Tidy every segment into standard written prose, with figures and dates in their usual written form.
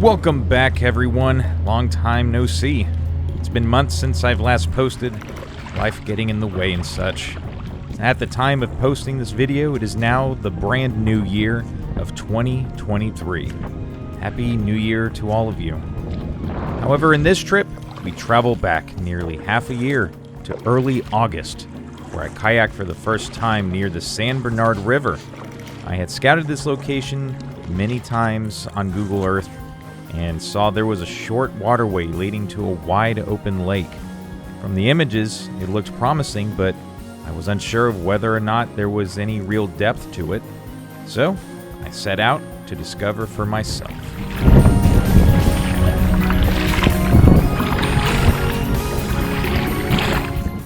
Welcome back, everyone. Long time no see. It's been months since I've last posted, life getting in the way and such. At the time of posting this video, it is now the brand new year of 2023. Happy New Year to all of you. However, in this trip, we travel back nearly half a year to early August, where I kayaked for the first time near the San Bernard River. I had scouted this location many times on Google Earth and saw there was a short waterway leading to a wide open lake. From the images, it looked promising, but I was unsure of whether or not there was any real depth to it. So, I set out to discover for myself.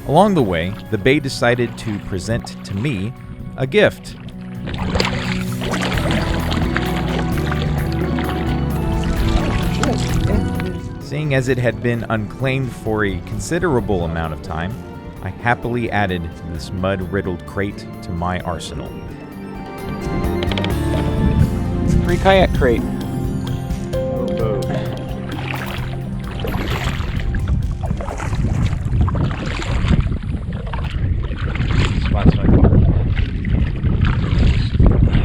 Along the way, the bay decided to present to me a gift. Seeing as it had been unclaimed for a considerable amount of time, I happily added this mud-riddled crate to my arsenal. Free kayak crate. Oh. Spots my car.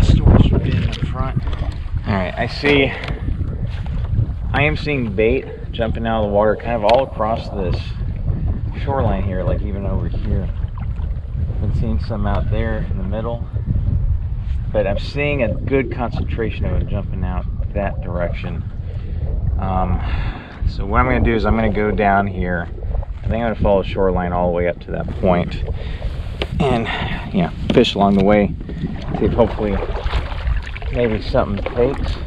Storage bin in the front. Alright, I am seeing bait jumping out of the water kind of all across this shoreline here, like even over here. I've been seeing some out there in the middle, but I'm seeing a good concentration of it jumping out that direction. So what I'm going to do is I'm going to go down here. I think I'm going to follow the shoreline all the way up to that point and fish along the way, see if hopefully maybe something takes.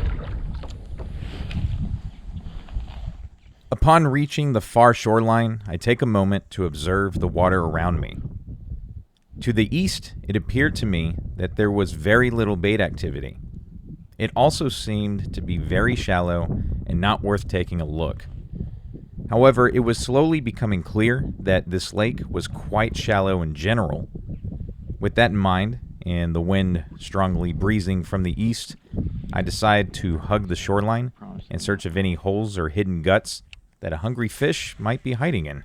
Upon reaching the far shoreline, I take a moment to observe the water around me. To the east, it appeared to me that there was very little bait activity. It also seemed to be very shallow and not worth taking a look. However, it was slowly becoming clear that this lake was quite shallow in general. With that in mind, and the wind strongly breezing from the east, I decide to hug the shoreline in search of any holes or hidden guts that a hungry fish might be hiding in.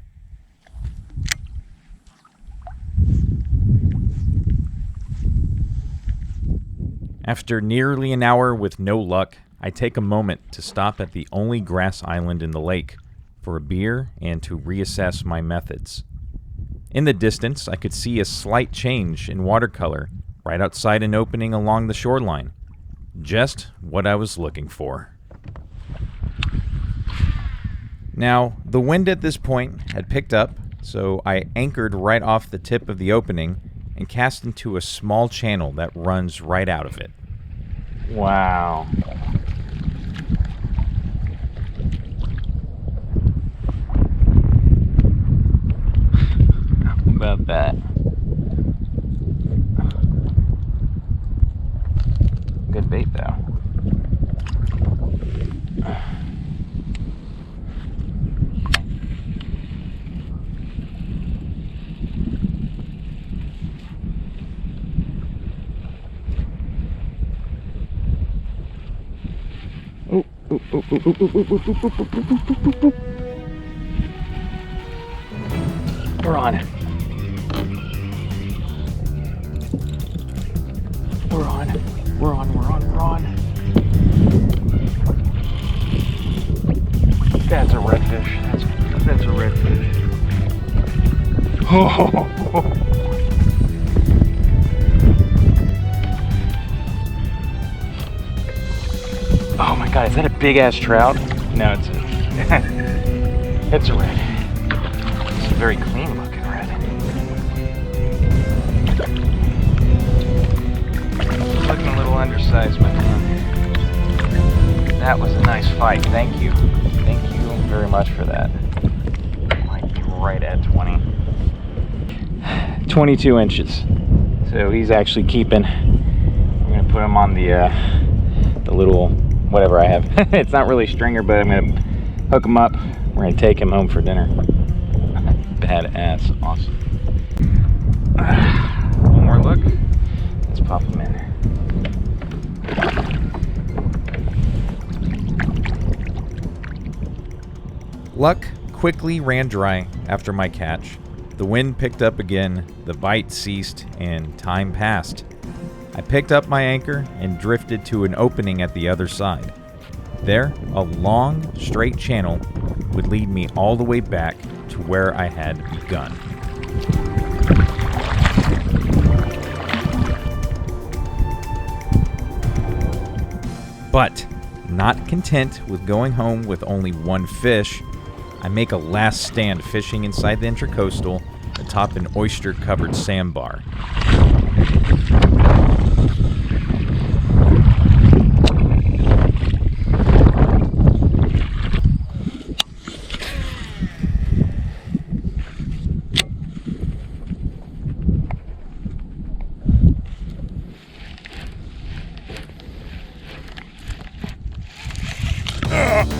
After nearly an hour with no luck, I take a moment to stop at the only grass island in the lake for a beer and to reassess my methods. In the distance, I could see a slight change in watercolor right outside an opening along the shoreline. Just what I was looking for. Now, the wind at this point had picked up, so I anchored right off the tip of the opening and cast into a small channel that runs right out of it. Wow. How about that? Good bait, though. We're on. That's a redfish. That's a redfish. Oh my god, is that a big ass trout? No, it's a red. It's a very clean looking red. It's looking a little undersized, my man. That was a nice fight. Thank you. Thank you very much for that. Might be right at 22 inches. So he's actually keeping. I'm gonna put him on the little whatever I have. It's not really stringer, but I'm gonna hook him up. We're gonna take him home for dinner. Badass, awesome. One more look. Let's pop him in. Luck quickly ran dry after my catch. The wind picked up again, the bite ceased, and time passed. I picked up my anchor and drifted to an opening at the other side. There, a long, straight channel would lead me all the way back to where I had begun. But, not content with going home with only one fish, I make a last stand fishing inside the Intracoastal atop an oyster-covered sandbar.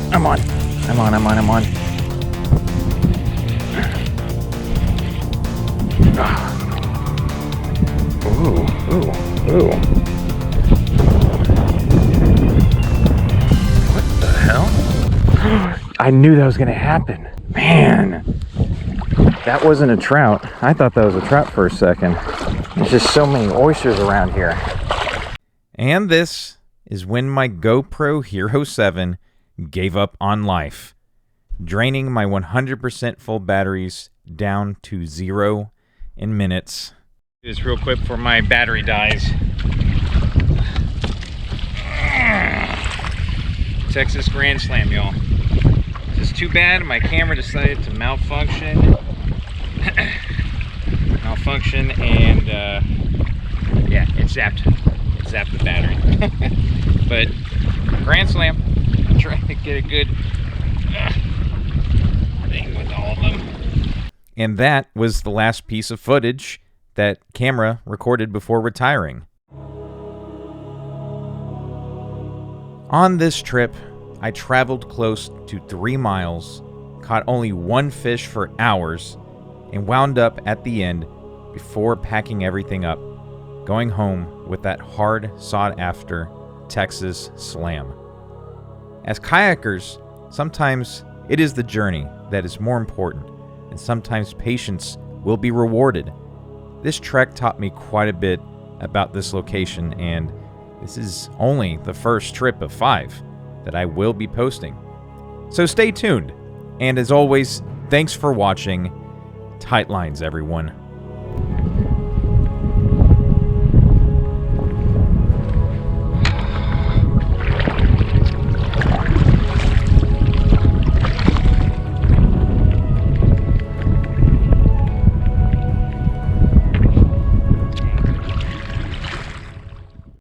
I'm on. Ooh. What the hell? I knew that was going to happen. Man, that wasn't a trout. I thought that was a trout for a second. There's just so many oysters around here. And this is when my GoPro Hero 7 gave up on life, draining my 100% full batteries down to 0 in minutes. Just real quick before my battery dies. Texas Grand Slam, y'all. Just too bad my camera decided to malfunction. And yeah, it zapped the battery. But Grand Slam, I'm trying to get a good thing with all of them. And that was the last piece of footage that camera recorded before retiring. On this trip, I traveled close to 3 miles, caught only one fish for hours, and wound up at the end, before packing everything up, going home with that hard sought-after Texas Slam. As kayakers, sometimes it is the journey that is more important, and sometimes patience will be rewarded. This trek taught me quite a bit about this location, and this is only the first trip of 5 that I will be posting. So stay tuned, and as always, thanks for watching. Tight lines, everyone.